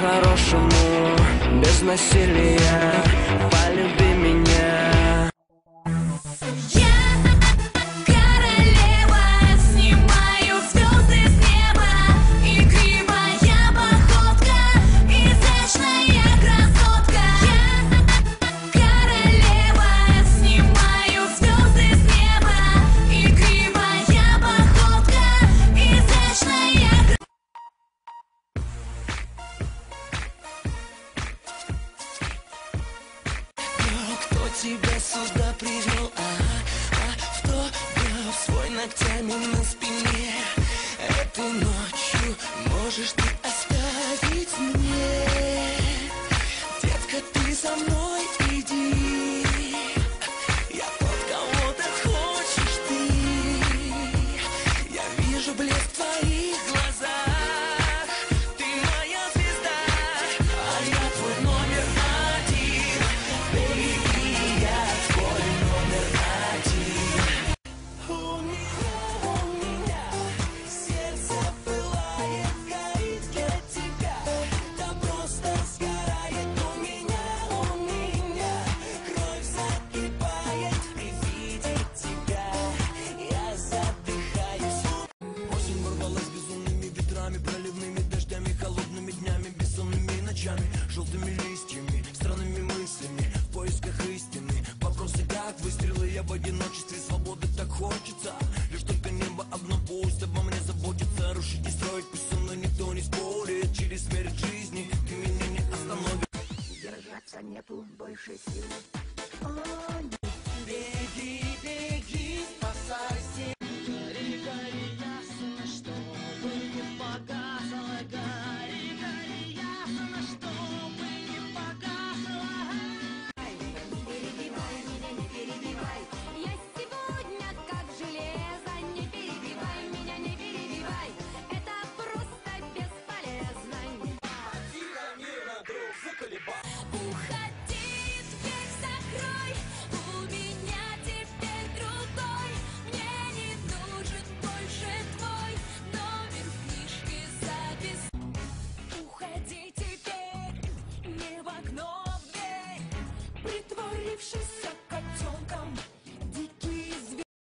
по-хорошему, без насилия, полюби меня. Тебя сюда привел, кто был свой ногтями на спине? Этой ночью можешь ты оставить мне. Детка, ты за мной иди, я тот, кого ты хочешь ты. Я вижу блеск в твоих глазах, ты моя звезда, а я твой номер один, baby. Проливными дождями, холодными днями, бессонными ночами, желтыми листьями, странными мыслями, в поисках истины. Вопросы как выстрелы, я в одиночестве, свободы так хочется. Лишь только небо одно пусть обо мне заботится. Рушить и строить, пусть со мной никто не спорит. Через смерть жизни ты меня не остановишь. Держаться нету больше сил.